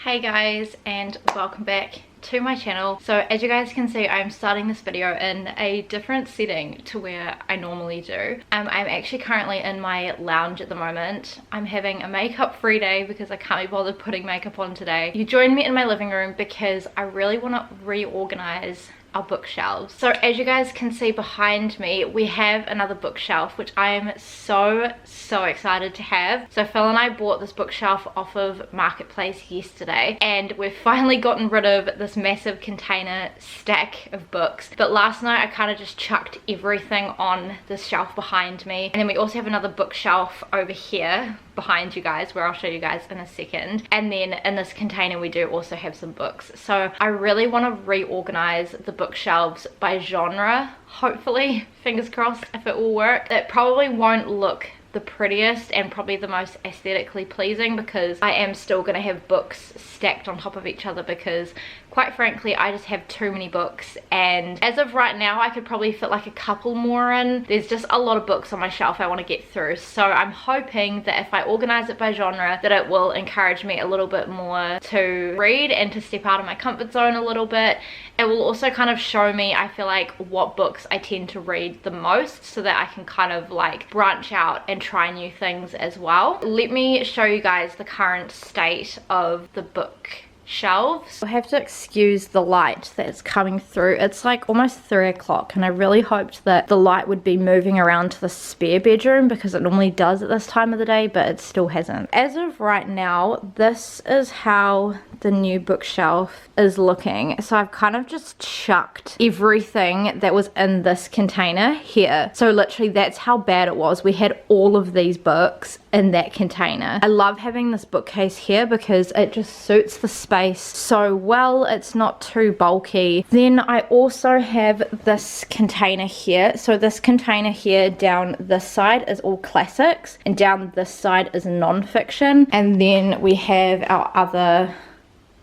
Hey guys, and welcome back to my channel. So as you guys can see, I'm starting this video in a different setting to where I normally do. I'm actually currently in my lounge at the moment. I'm having a makeup free day because I can't be bothered putting makeup on today. You joined me in my living room because I really want to reorganize our bookshelves. So as you guys can see behind me, we have another bookshelf, which I am so excited to have. So Phil and I bought this bookshelf off of Marketplace yesterday, and we've finally gotten rid of this massive container stack of books. But last night I kind of just chucked everything on this shelf behind me, and then we also have another bookshelf over here behind you guys, where I'll show you guys in a second. And then in this container we do also have some books. So I really want to reorganize the bookshelves by genre, hopefully, fingers crossed, if it will work. It probably won't look the prettiest and probably the most aesthetically pleasing, because I am still going to have books stacked on top of each other, because quite frankly I just have too many books, and as of right now I could probably fit like a couple more in. There's just a lot of books on my shelf I want to get through, so I'm hoping that if I organize it by genre that it will encourage me a little bit more to read and to step out of my comfort zone a little bit. It will also kind of show me, I feel like, what books I tend to read the most, so that I can kind of like branch out and try new things as well. Let me show you guys the current state of the book shelves. I have to excuse the light that's coming through. It's like almost 3 o'clock, and I really hoped that the light would be moving around to the spare bedroom, because it normally does at this time of the day, but it still hasn't. As of right now, this is how the new bookshelf is looking. So I've kind of just chucked everything that was in this container here. So literally that's how bad it was. We had all of these books in that container. I love having this bookcase here because it just suits the space so well. It's not too bulky. Then I also have this container here. So this container here down this side is all classics, and down this side is non-fiction. And then we have our other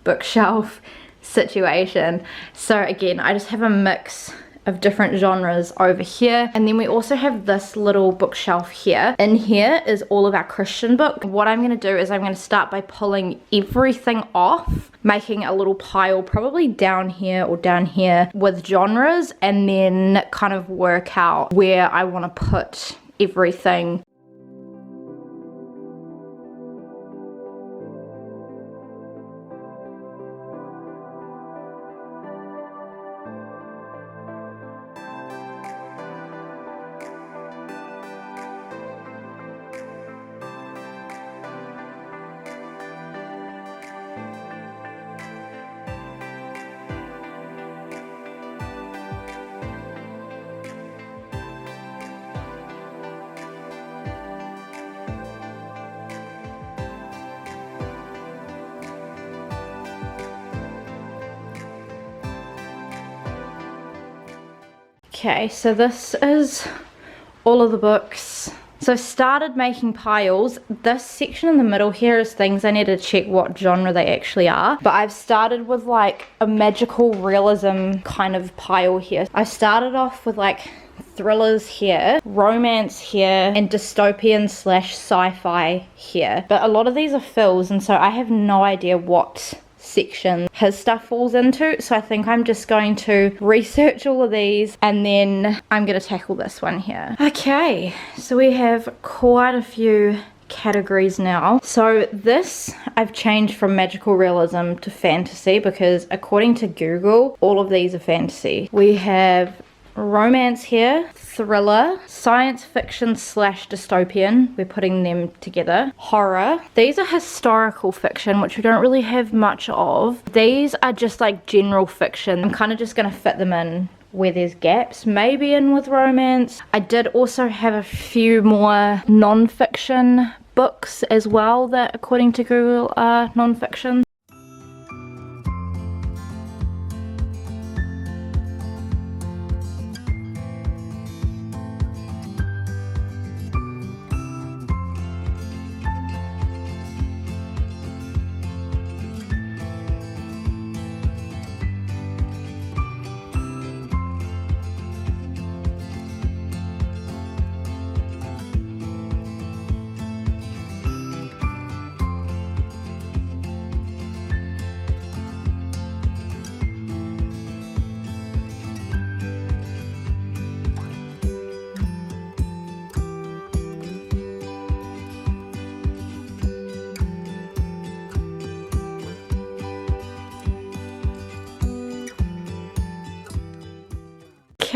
bookshelf situation. So again, I just have a mix of different genres over here, and then we also have this little bookshelf here. In here is all of our Christian book. What I'm going to do is I'm going to start by pulling everything off, making a little pile probably down here or down here with genres, and then kind of work out where I want to put everything. Okay, so this is all of the books. So I've started making piles. This section in the middle here is things I need to check what genre they actually are. But I've started with like a magical realism kind of pile here. I started off with like thrillers here, romance here, and dystopian / sci-fi here. But a lot of these are Phil's, and so I have no idea what section his stuff falls into, so I think I'm just going to research all of these and then I'm going to tackle this one here. Okay, so we have quite a few categories now. So this I've changed from magical realism to fantasy, because according to Google all of these are fantasy. We have romance here, thriller, science fiction / dystopian, we're putting them together, horror. These are historical fiction, which we don't really have much of. These are just like general fiction. I'm kind of just going to fit them in where there's gaps, maybe in with romance. I did also have a few more non-fiction books as well that according to Google are non-fiction.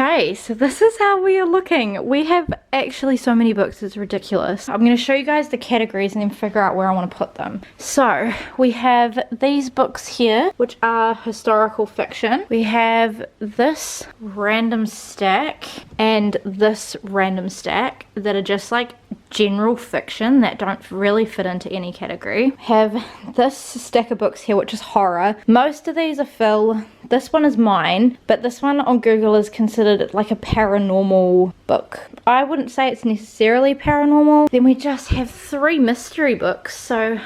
Okay, so this is how we are looking. We have actually so many books, it's ridiculous. I'm going to show you guys the categories and then figure out where I want to put them. So we have these books here, which are historical fiction. We have this random stack and this random stack that are just like general fiction that don't really fit into any category. Have this stack of books here, which is horror. Most of these are Phil. This one is mine, but this one on Google is considered like a paranormal book. I wouldn't say it's necessarily paranormal. Then we just have 3 mystery books, so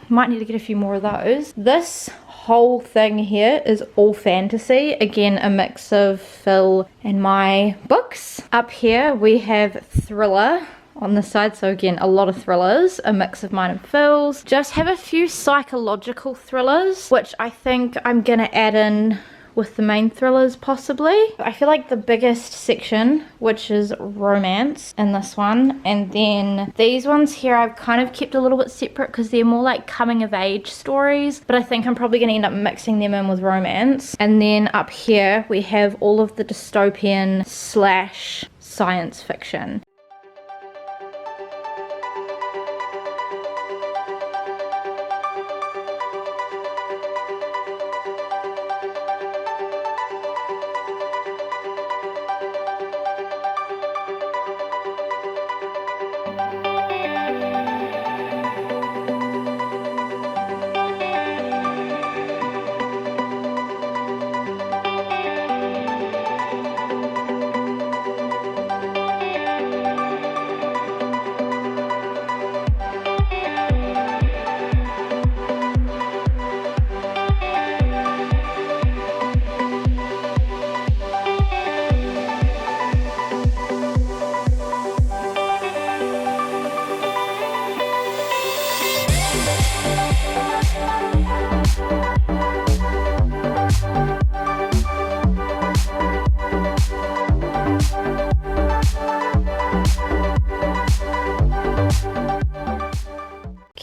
might need to get a few more of those. This whole thing here is all fantasy. Again, a mix of Phil and my books. Up here we have thriller on the side, so again a lot of thrillers, a mix of mine and Phil's. Just have a few psychological thrillers, which I think I'm gonna add in with the main thrillers possibly. I feel like the biggest section, which is romance in this one, and then these ones here I've kind of kept a little bit separate because they're more like coming of age stories, but I think I'm probably going to end up mixing them in with romance. And then up here we have all of the dystopian slash science fiction.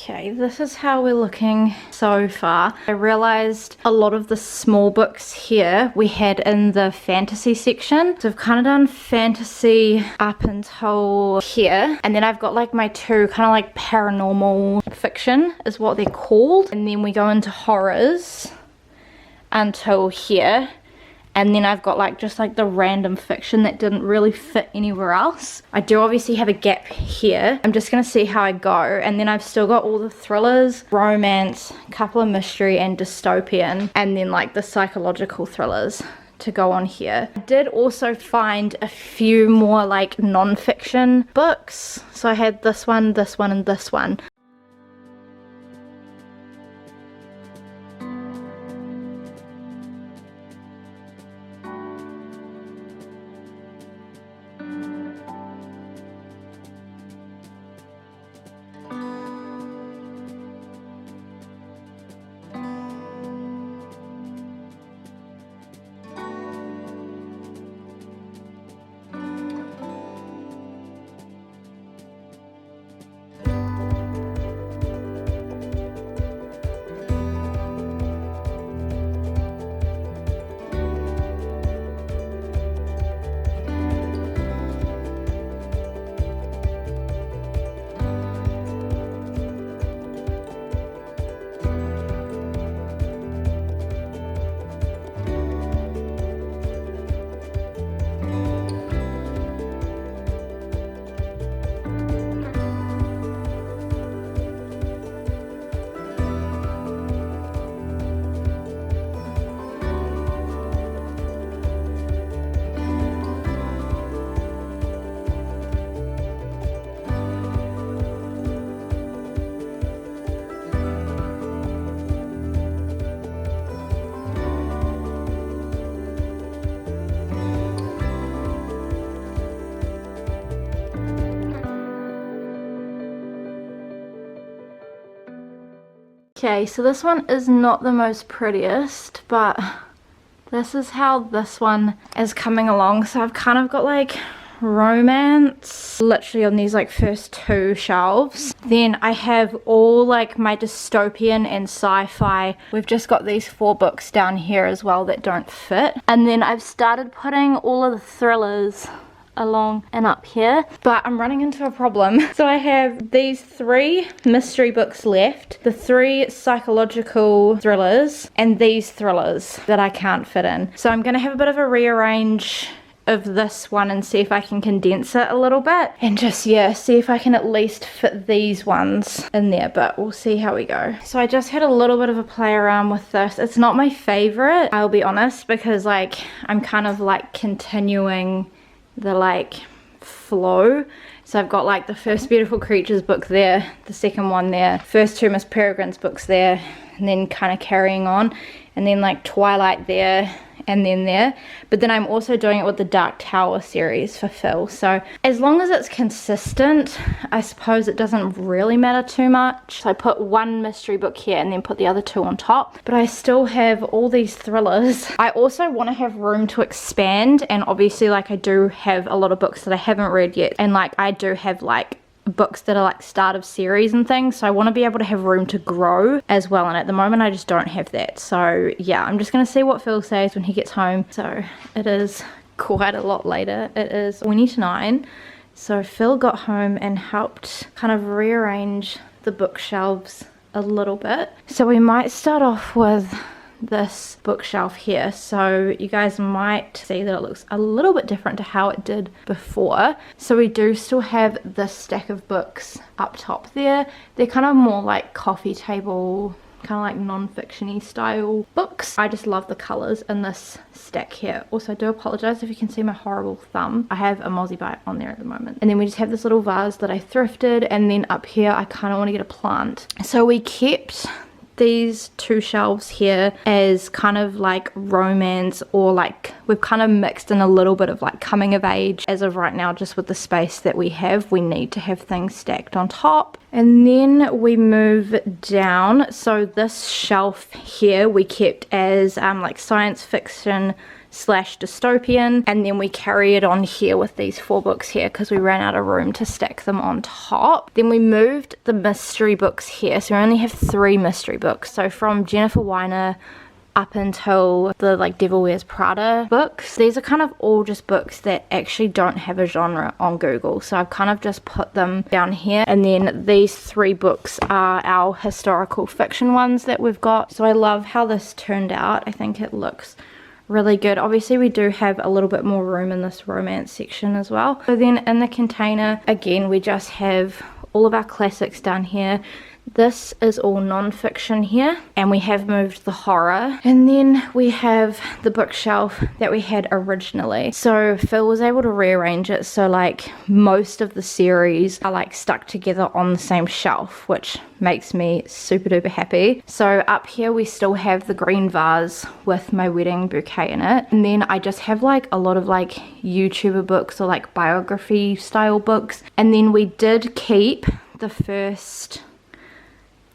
Okay, this is how we're looking so far. I realized a lot of the small books here we had in the fantasy section. So I've kind of done fantasy up until here. And then I've got like my 2 kind of like paranormal fiction is what they're called. And then we go into horrors until here. And then I've got like just like the random fiction that didn't really fit anywhere else. I do obviously have a gap here. I'm just gonna see how I go. And then I've still got all the thrillers, romance, a couple of mystery and dystopian, and then like the psychological thrillers to go on here. I did also find a few more like non-fiction books. So I had this one, and this one. Okay, so this one is not the most prettiest, but this is how this one is coming along. So I've kind of got like romance, literally on these like first 2 shelves. Then I have all like my dystopian and sci-fi. We've just got these 4 books down here as well that don't fit. And then I've started putting all of the thrillers along and up here, but I'm running into a problem. So I have these 3 mystery books left, the 3 psychological thrillers, and these thrillers that I can't fit in. So I'm gonna have a bit of a rearrange of this one and see if I can condense it a little bit and just, yeah, see if I can at least fit these ones in there, but we'll see how we go. So I just had a little bit of a play around with this. It's not my favorite, I'll be honest, because like I'm kind of like continuing the like flow. So I've got like the first Beautiful Creatures book there, the second one there, first 2 Miss Peregrine's books there, and then kind of carrying on, and then like Twilight there, and then there. But then I'm also doing it with the Dark Tower series for Phil. So as long as it's consistent, I suppose it doesn't really matter too much. So I put 1 mystery book here and then put the other 2 on top. But I still have all these thrillers. I also want to have room to expand, and obviously like I do have a lot of books that I haven't read yet, and like I do have like books that are like start of series and things, so I want to be able to have room to grow as well, and at the moment I just don't have that. So yeah, I'm just gonna see what Phil says when he gets home. So it is quite a lot later. It is 20 to 9. So Phil got home and helped kind of rearrange the bookshelves a little bit. So we might start off with this bookshelf here. So you guys might see that it looks a little bit different to how it did before. So we do still have this stack of books up top there. They're kind of more like coffee table, kind of like non-fiction-y style books. I just love the colors in this stack here. Also, I do apologize if you can see my horrible thumb. I have a mozzie bite on there at the moment. And then we just have this little vase that I thrifted, and then up here I kind of want to get a plant. So we kept these 2 shelves here as kind of like romance, or like we've kind of mixed in a little bit of like coming of age. As of right now, just with the space that we have, we need to have things stacked on top. And then we move down. So this shelf here we kept as like science fiction / dystopian, and then we carry it on here with these 4 books here because we ran out of room to stack them on top. Then we moved the mystery books here, so we only have 3 mystery books. So from Jennifer Weiner up until the like Devil Wears Prada books. These are kind of all just books that actually don't have a genre on Google, so I've kind of just put them down here. And then these 3 books are our historical fiction ones that we've got. So I love how this turned out. I think it looks really good. Obviously we do have a little bit more room in this romance section as well. So then in the container again we just have all of our classics down here. This is all non-fiction here, and we have moved the horror. And then we have the bookshelf that we had originally. So Phil was able to rearrange it so like most of the series are like stuck together on the same shelf, which makes me super duper happy. So up here we still have the green vase with my wedding bouquet in it, and then I just have like a lot of like YouTuber books or like biography style books. And then we did keep the first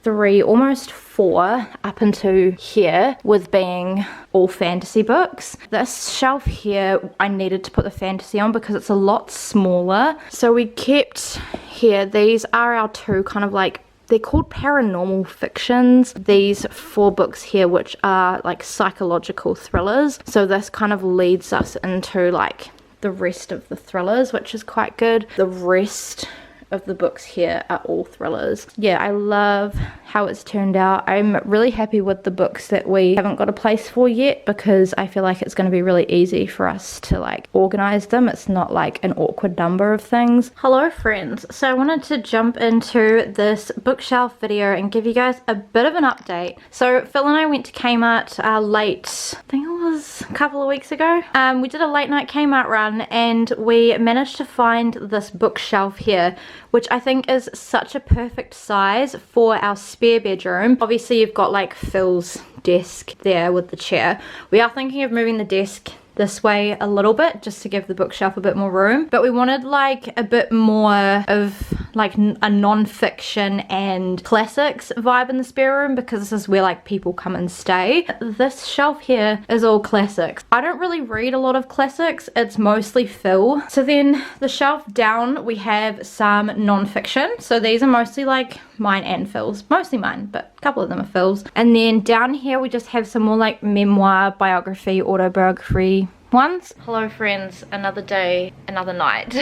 3, almost 4 up into here with being all fantasy books. This shelf here I needed to put the fantasy on because it's a lot smaller, so we kept here. These are our 2 kind of like, they're called paranormal fictions, these 4 books here, which are like psychological thrillers. So this kind of leads us into like the rest of the thrillers, which is quite good. The rest of the books here are all thrillers. Yeah, I love how it's turned out. I'm really happy with the books that we haven't got a place for yet, because I feel like it's going to be really easy for us to like organize them. It's not like an awkward number of things. Hello friends, so I wanted to jump into this bookshelf video and give you guys a bit of an update. So Phil and I went to Kmart late, I think it was a couple of weeks ago. We did a late night Kmart run, and we managed to find this bookshelf here, which I think is such a perfect size for our spare bedroom. Obviously you've got like Phil's desk there with the chair. We are thinking of moving the desk this way a little bit just to give the bookshelf a bit more room, but we wanted like a bit more of like a non-fiction and classics vibe in the spare room, because this is where like people come and stay. This shelf here is all classics. I don't really read a lot of classics, it's mostly Phil. So then the shelf down we have some non-fiction, so these are mostly like mine and Phil's, mostly mine, but a couple of them are Phil's. And then down here we just have some more like memoir, biography, autobiography ones. Hello friends, another day, another night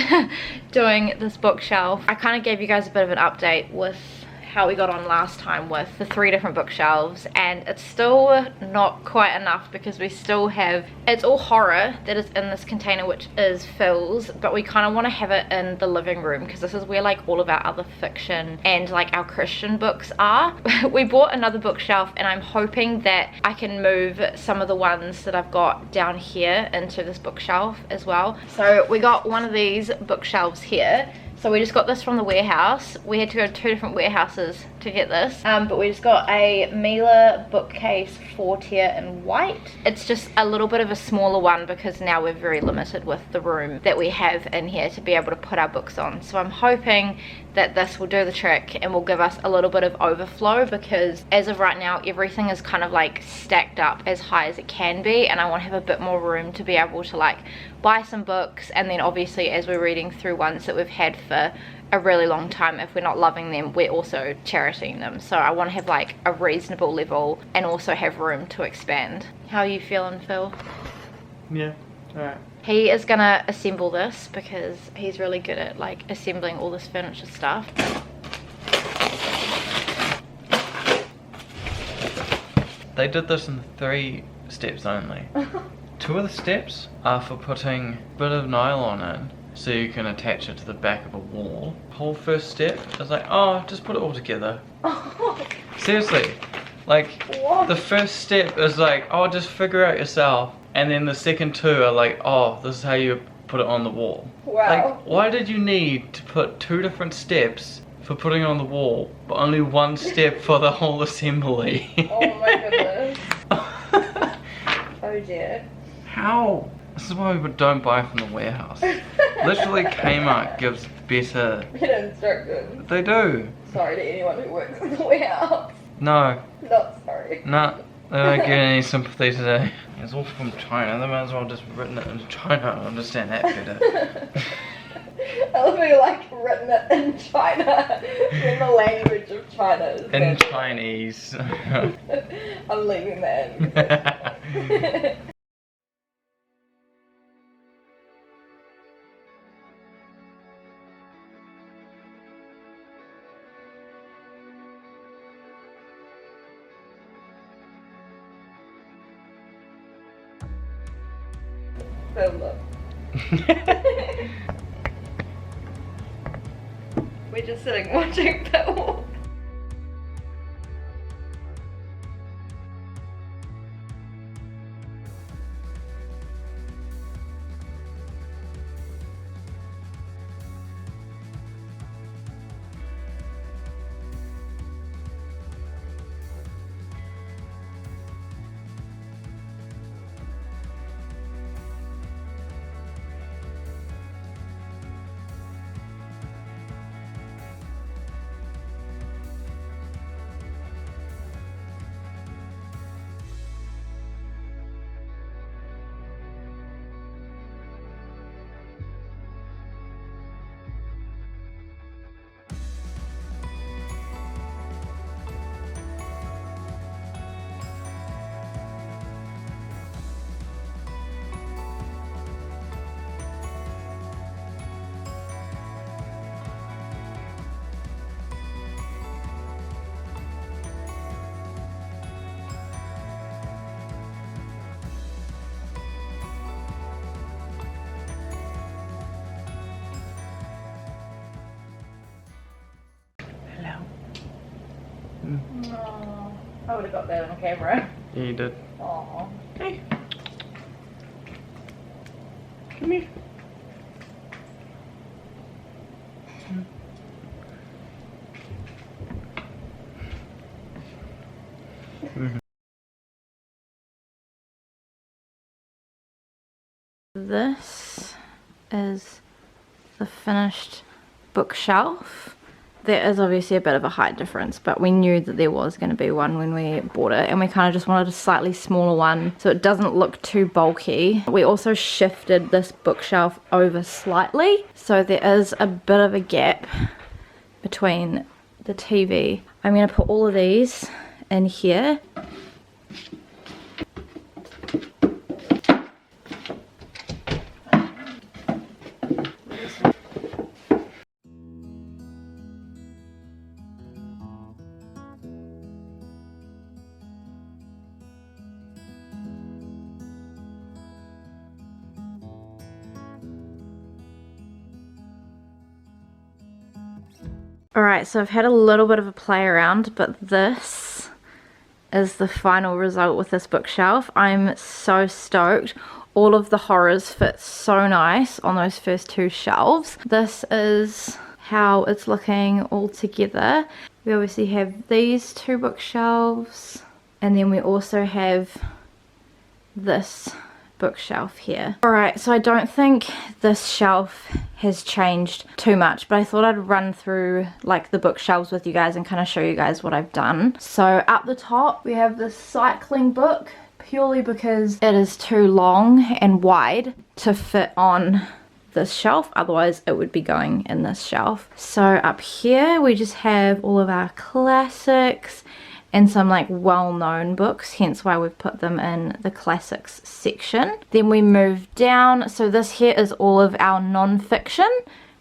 doing this bookshelf. I kind of gave you guys a bit of an update with how we got on last time with the 3 different bookshelves, and it's still not quite enough because we still have, it's all horror that is in this container, which is Phil's, but we kind of want to have it in the living room because this is where like all of our other fiction and like our Christian books are. We bought another bookshelf and I'm hoping that I can move some of the ones that I've got down here into this bookshelf as well. So we got one of these bookshelves here. So we just got this from the warehouse. We had to go to 2 different warehouses to get this. But we just got a Mila bookcase 4-tier in white. It's just a little bit of a smaller one because now we're very limited with the room that we have in here to be able to put our books on. So I'm hoping that this will do the trick and will give us a little bit of overflow, because as of right now everything is kind of like stacked up as high as it can be, and I want to have a bit more room to be able to like buy some books, and then obviously as we're reading through ones that we've had for a really long time, if we're not loving them we're also cherishing them. So I want to have like a reasonable level and also have room to expand. How are you feeling, Phil? Yeah, alright. He is gonna assemble this because he's really good at like assembling all this furniture stuff. They did this in 3 steps only. 2 of the steps are for putting a bit of nylon in so you can attach it to the back of a wall. Whole first step is like, oh, just put it all together. Seriously, like What? the first step is like, oh, just figure out yourself, and then the second 2 are like, oh, this is how you put it on the wall. Wow. Like, why did you need to put 2 different steps for putting it on the wall, but only 1 step for the whole assembly? Oh my goodness. Oh dear. How? This is why we don't buy from the warehouse. Literally, Kmart gives better instructions. They do. Sorry to anyone who works in the warehouse. No. Not sorry. Nah. They don't get any sympathy today. It's all from China. They might as well have just written it in China. I understand that better. I love how you like written it in China. In the language of China. In Chinese. I'm leaving that in. We're just sitting watching Bill. Oh, I would have got that on camera. Yeah, you did. Aww. Hey. Come here. This is the finished bookshelf. There is obviously a bit of a height difference, but we knew that there was going to be one when we bought it, and we kind of just wanted a slightly smaller one so it doesn't look too bulky. We also shifted this bookshelf over slightly, so there is a bit of a gap between the TV. I'm going to put all of these in here. Alright, so I've had a little bit of a play around, but this is the final result with this bookshelf. I'm so stoked. All of the horrors fit so nice on those first two shelves. This is how it's looking all together. We obviously have these two bookshelves, and then we also have this bookshelf here. Alright, so I don't think this shelf has changed too much, but I thought I'd run through like the bookshelves with you guys and kind of show you guys what I've done. So up the top we have this cycling book, purely because it is too long and wide to fit on this shelf, otherwise it would be going in this shelf. So up here we just have all of our classics and some like well-known books, hence why we've put them in the classics section. Then we move down, so this here is all of our non-fiction.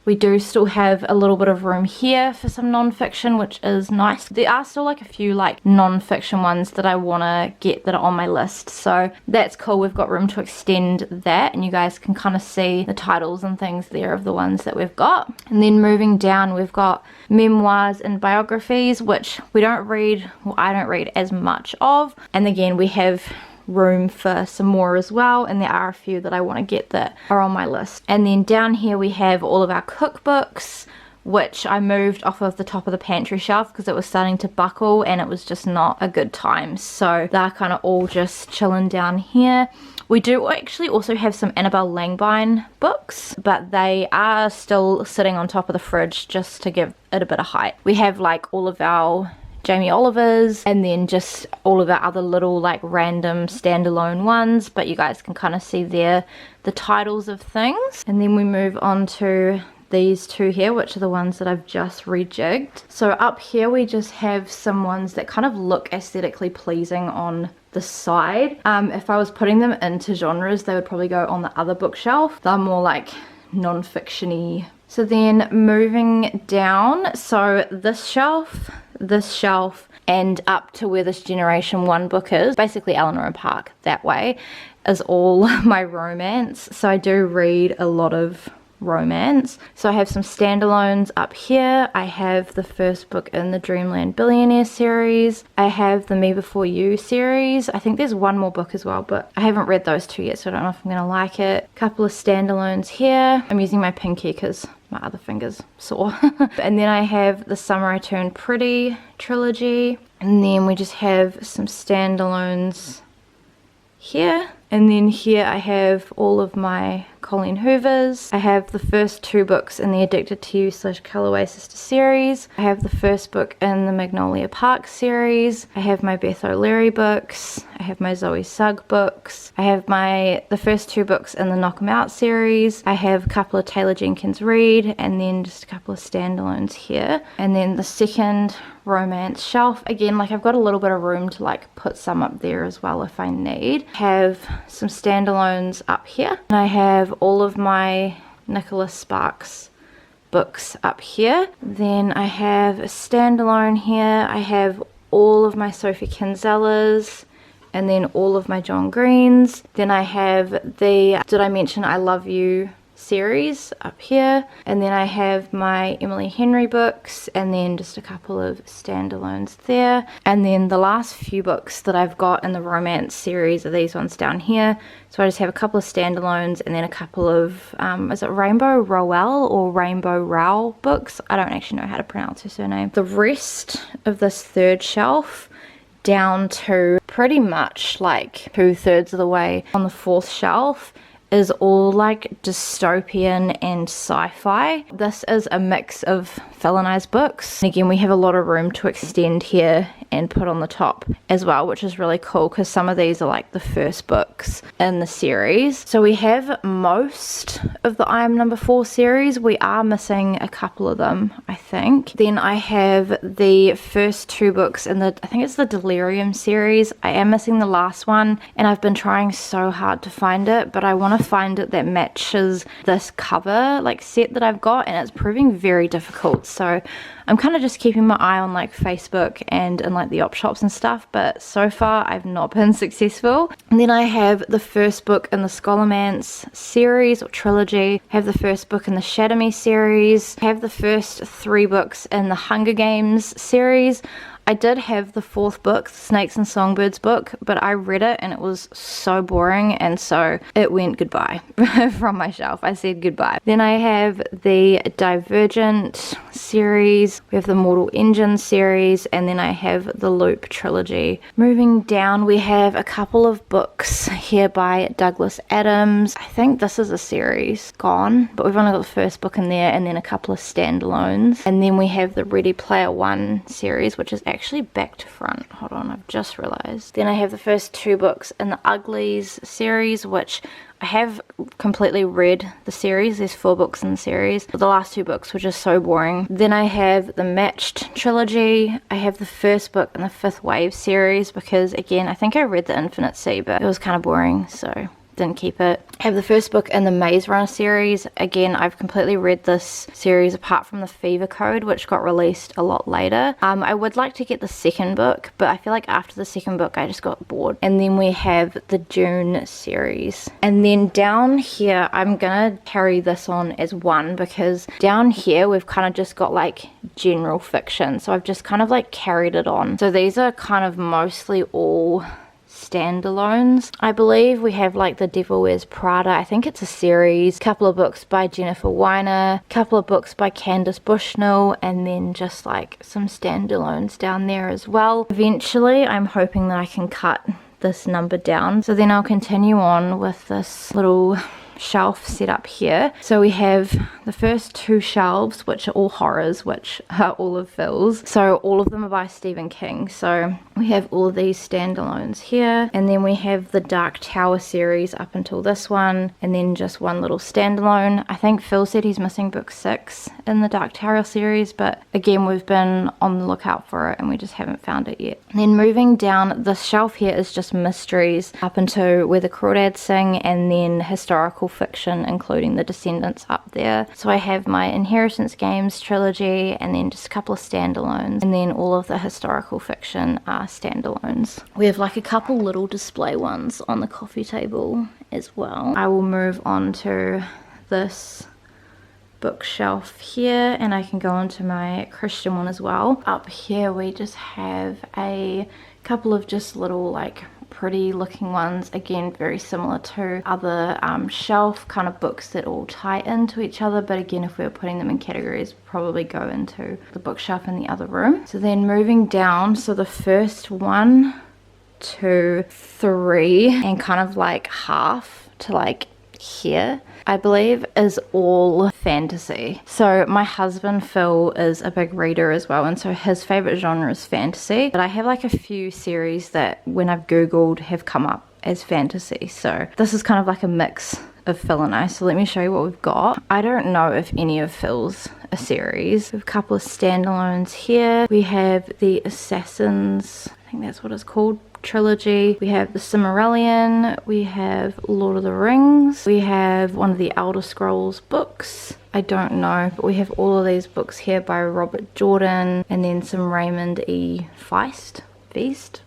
We do still have a little bit of room here for some non-fiction, which is nice. There are still like a few like non-fiction ones that I want to get that are on my list, so that's cool. We've got room to extend that, and you guys can kind of see the titles and things there of the ones that we've got. And then moving down, we've got memoirs and biographies, which we don't read, well, I don't read as much of, and again we have room for some more as well, and there are a few that I want to get that are on my list. And then down here we have all of our cookbooks, which I moved off of the top of the pantry shelf because it was starting to buckle and it was just not a good time, so they're kind of all just chilling down here. We do actually also have some Annabelle Langbein books, but they are still sitting on top of the fridge just to give it a bit of height. We have like all of our Jamie Oliver's, and then just all of our other little like random standalone ones, but you guys can kind of see there the titles of things. And then we move on to these two here, which are the ones that I've just rejigged. So up here we just have some ones that kind of look aesthetically pleasing on the side. If I was putting them into genres, they would probably go on the other bookshelf. They're more like non-fiction-y. So then moving down, so this shelf, and up to where this Generation 1 book is, basically Eleanor and Park, that way, is all my romance. So I do read a lot of romance. So I have some standalones up here. I have the first book in the Dreamland Billionaire series. I have the Me Before You series. I think there's one more book as well, but I haven't read those two yet, so I don't know if I'm gonna like it. A couple of standalones here. I'm using my pinky because my other finger's sore. And then I have the Summer I Turned Pretty trilogy. And then we just have some standalones here. And then here I have all of my Colleen Hoovers. I have the first two books in the Addicted to You / Callaway Sister series. I have the first book in the Magnolia Park series. I have my Beth O'Leary books. I have my Zoe Sugg books. I have the first two books in the Knock 'Em Out series. I have a couple of Taylor Jenkins Reid, and then just a couple of standalones here. And then the second romance shelf, again, like I've got a little bit of room to like put some up there as well if I need. I have some standalones up here, and I have all of my Nicholas Sparks books up here. Then I have a standalone here. I have all of my Sophie Kinzella's, and then all of my John Greens. Then I have the Did I Mention I Love You series up here, and then I have my Emily Henry books, and then just a couple of standalones there. And then the last few books that I've got in the romance series are these ones down here. So I just have a couple of standalones and then a couple of is it Rainbow Rowell or Rainbow Rowell books? I don't actually know how to pronounce her surname. The rest of this third shelf down to pretty much like 2/3 of the way on the fourth shelf is all like dystopian and sci-fi. This is a mix of Phil&I's books. And again, we have a lot of room to extend here and put on the top as well, which is really cool because some of these are like the first books in the series. So we have most of the I Am Number 4 series. We are missing a couple of them, I think. Then I have the first 2 books in the, I think it's the Delirium series. I am missing the last one and I've been trying so hard to find it, but I want to find it that matches this cover like set that I've got, and it's proving very difficult. So I'm kind of just keeping my eye on like Facebook and in like the op shops and stuff, but so far I've not been successful. And then I have the first book in the Scholomance series or trilogy, I have the first book in the Shadow Me series, I have the first 3 books in the Hunger Games series. I did have the 4th book, the Snakes and Songbirds book, but I read it and it was so boring, and so it went goodbye from my shelf. I said goodbye. Then I have the Divergent series, we have the Mortal Engines series, and then I have the Loop trilogy. Moving down, we have a couple of books here by Douglas Adams. I think this is a series gone, but we've only got the first book in there and then a couple of standalones. And then we have the Ready Player One series, which is actually back to front. Hold on, I've just realized. Then I have the first 2 books in the Uglies series, which I have completely read the series. There's 4 books in the series, but the last 2 books were just so boring. Then I have the Matched trilogy. I have the first book in the 5th Wave series because, again, I think I read the Infinite Sea, but it was kind of boring, so didn't keep it. I have the first book in the Maze Runner series. Again, I've completely read this series apart from the Fever Code, which got released a lot later. I would like to get the second book, but I feel like after the second book I just got bored. And then we have the Dune series. And then down here, I'm gonna carry this on as one because down here we've kind of just got like general fiction. So I've just kind of like carried it on. So these are kind of mostly all standalones. I believe we have like The Devil Wears Prada. I think it's a series. Couple of books by Jennifer Weiner. Couple of books by Candace Bushnell, and then just like some standalones down there as well. Eventually, I'm hoping that I can cut this number down. So then I'll continue on with this little shelf set up here. So we have the first 2 shelves, which are all horrors, which are all of Phil's. So all of them are by Stephen King. So we have all of these standalones here, and then we have the Dark Tower series up until this one, and then just one little standalone. I think Phil said he's missing book 6 in the Dark Tower series, but again, we've been on the lookout for it and we just haven't found it yet. And then moving down, the shelf here is just mysteries up until Where the Crawdads Sing, and then historical fiction, including The Descendants up there. So I have my Inheritance Games trilogy, and then just a couple of standalones, and then all of the historical fiction are standalones. We have like a couple little display ones on the coffee table as well. I will move on to this bookshelf here, and I can go into my Christian one as well. Up here we just have a couple of just little like pretty looking ones, again very similar to other shelf kind of books that all tie into each other, but again, if we were putting them in categories, probably go into the bookshelf in the other room. So then moving down, so the first 1, 2, 3 and kind of like half to like here, I believe, is all fantasy. So my husband Phil is a big reader as well, and so his favorite genre is fantasy, but I have like a few series that when I've googled have come up as fantasy. So this is kind of like a mix of Phil and I. So let me show you what we've got. I don't know if any of Phil's a series. We have a couple of standalones here. We have the Assassins, I think that's what it's called, trilogy. We have the Silmarillion, we have Lord of the Rings, we have one of the Elder Scrolls books, I don't know, but we have all of these books here by Robert Jordan, and then some Raymond E. Feist.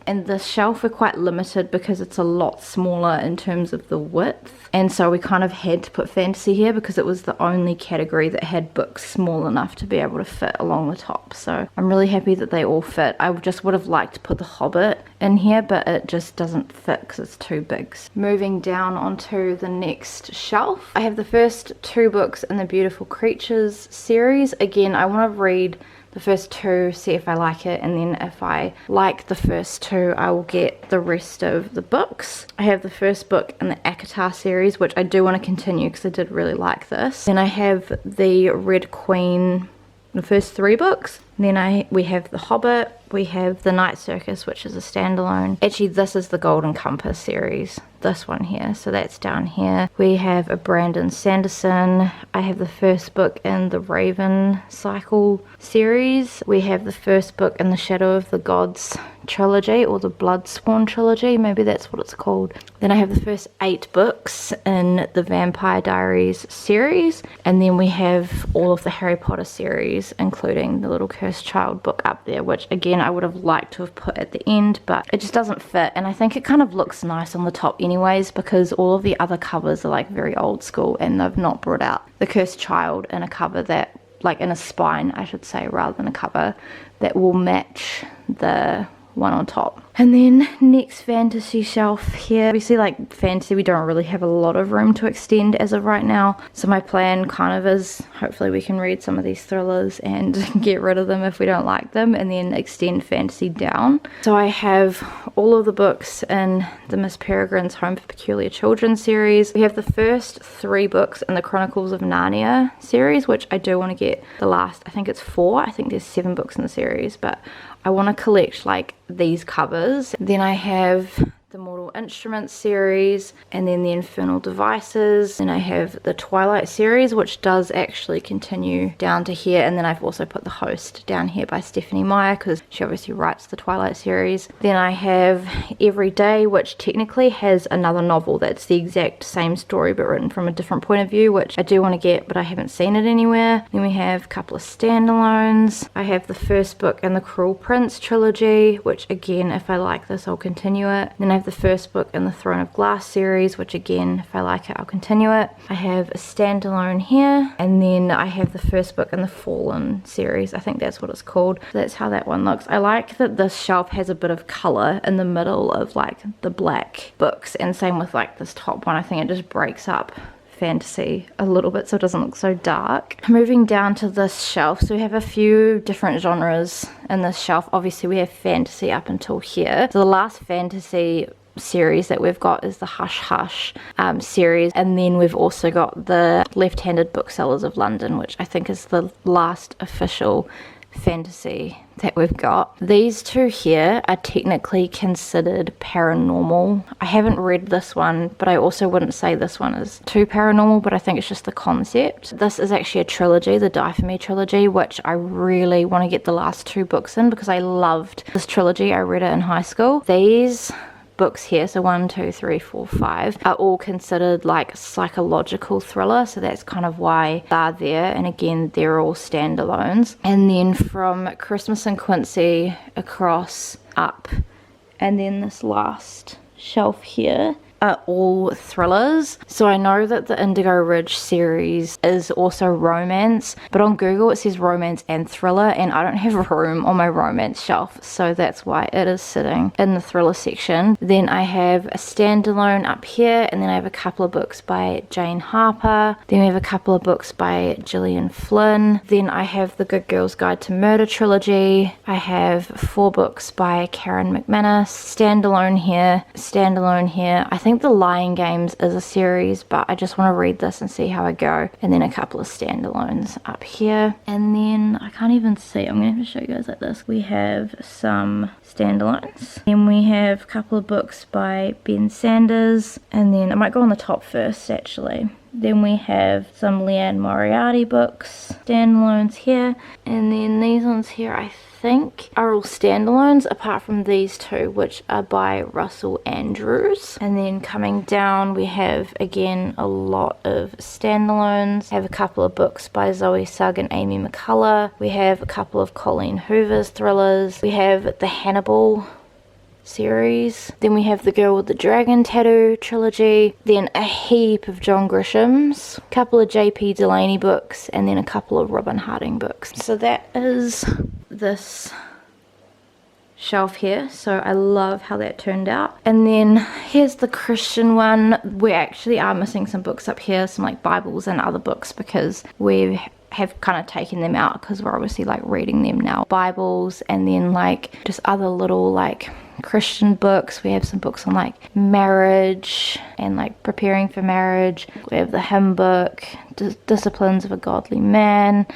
And the shelf are quite limited because it's a lot smaller in terms of the width, and so we kind of had to put fantasy here because it was the only category that had books small enough to be able to fit along the top. So I'm really happy that they all fit. I just would have liked to put the Hobbit in here, but it just doesn't fit because it's too big. Moving down onto the next shelf, I have the first 2 books in the Beautiful Creatures series. Again, I want to read the first 2, see if I like it, and then if I like the first 2 I will get the rest of the books. I have the first book in the Akatar series, which I do want to continue because I did really like this. Then I have the Red Queen, the first 3 books. Then we have The Hobbit, we have The Night Circus, which is a standalone. Actually, this is the Golden Compass series, this one here, so that's down here. We have a Brandon Sanderson. I have the first book in the Raven Cycle series. We have the first book in the Shadow of the Gods trilogy, or the Bloodsworn trilogy, maybe that's what it's called. Then I have the first 8 books in the Vampire Diaries series, and then we have all of the Harry Potter series, including the Little Cursed Child book up there, which again I would have liked to have put at the end, but it just doesn't fit, and I think it kind of looks nice on the top anyways, because all of the other covers are like very old school, and they've not brought out the Cursed Child in a cover that, like in a spine I should say, rather than a cover that will match the one on top. And then next fantasy shelf here, obviously like fantasy we don't really have a lot of room to extend as of right now, so my plan kind of is hopefully we can read some of these thrillers and get rid of them if we don't like them, and then extend fantasy down. So I have all of the books in the Miss Peregrine's Home for Peculiar Children series. We have the first 3 books in the Chronicles of Narnia series, which I do want to get the last, I think it's 4, I think there's 7 books in the series, but I want to collect like these covers. Then I have the Mortal Instruments series, and then the Infernal Devices, and I have the Twilight series, which does actually continue down to here, and then I've also put The Host down here by Stephanie Meyer because she obviously writes the Twilight series. Then I have Every Day, which technically has another novel that's the exact same story but written from a different point of view, which I do want to get but I haven't seen it anywhere. Then we have a couple of standalones. I have the first book in the Cruel Prince trilogy, which again if I like this I'll continue it. Then I have the first book in the Throne of Glass series, which again if I like it I'll continue it. I have a standalone here, and then I have the first book in the Fallen series, I think that's what it's called. So that's how that one looks. I like that this shelf has a bit of colour in the middle of like the black books, and same with like this top one. I think it just breaks up fantasy a little bit so it doesn't look so dark. Moving down to this shelf, so we have a few different genres in this shelf. Obviously we have fantasy up until here. So the last fantasy series that we've got is the Hush Hush series, and then we've also got the Left-Handed Booksellers of London, which I think is the last official fantasy that we've got. These 2 here are technically considered paranormal. I haven't read this one, but I also wouldn't say this one is too paranormal, but I think it's just the concept. This is actually a trilogy, the Die For Me trilogy, which I really want to get the last 2 books in because I loved this trilogy. I read it in high school. These books here, so 1, 2, 3, 4, 5, are all considered like psychological thriller, so that's kind of why they're there, and again they're all standalones. And then from Christmas and Quincy across up, and then this last shelf here are all thrillers. So I know that the Indigo Ridge series is also romance, but on Google it says romance and thriller, and I don't have room on my romance shelf, so that's why it is sitting in the thriller section. Then I have a standalone up here, and then I have a couple of books by Jane Harper. Then we have a couple of books by Gillian Flynn. Then I have the Good Girl's Guide to Murder trilogy. I have 4 books by Karen McManus. Standalone here. I think The Lying Games is a series, but I just want to read this and see how I go. And then a couple of standalones up here. And then I can't even see. I'm going to have to show you guys like this. We have some standalones. Then we have a couple of books by Ben Sanders. And then I might go on the top first actually. Then we have some Leanne Moriarty books, standalones here. And then these ones here I think are all standalones apart from these 2, which are by Russell Andrews. And then coming down we have again a lot of standalones. We have a couple of books by Zoe Sugg and Amy McCullough. We have a couple of Colleen Hoover's thrillers. We have the Hannibal series. Then we have the Girl with the Dragon Tattoo trilogy. Then a heap of John Grisham's, a couple of J.P. Delaney books, and then a couple of Robin Harding books. So that is this shelf here, so I love how that turned out. And then here's the Christian one. We actually are missing some books up here, some like Bibles and other books, because we have kind of taken them out because we're obviously like reading them now. Bibles, and then like just other little like Christian books. We have some books on like marriage and like preparing for marriage. We have the hymn book, Disciplines of a Godly Man,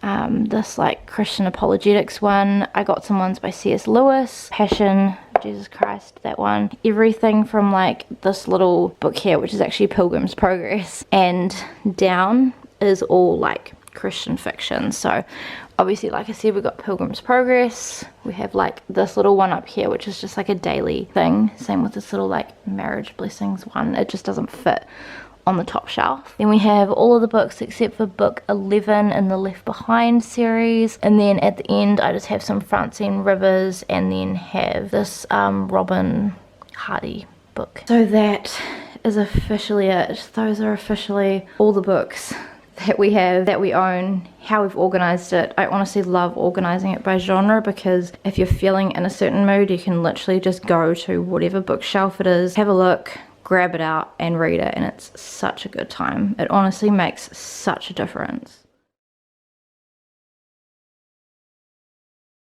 this like Christian apologetics one. I got some ones by C.S. Lewis, Passion, Jesus Christ, that one. Everything from like this little book here, which is actually Pilgrim's Progress, and down is all like Christian fiction. So obviously, like I said, we've got Pilgrim's Progress. We have like this little one up here, which is just like a daily thing. Same with this little like marriage blessings one. It just doesn't fit on the top shelf. Then we have all of the books except for book 11 in the Left Behind series. And then at the end, I just have some Francine Rivers, and then have this Robin Hardy book. So that is officially it. Those are officially all the books that we have, that we own, how we've organized it. I honestly love organizing it by genre, because if you're feeling in a certain mood, you can literally just go to whatever bookshelf it is, have a look, grab it out and read it, and it's such a good time. It honestly makes such a difference.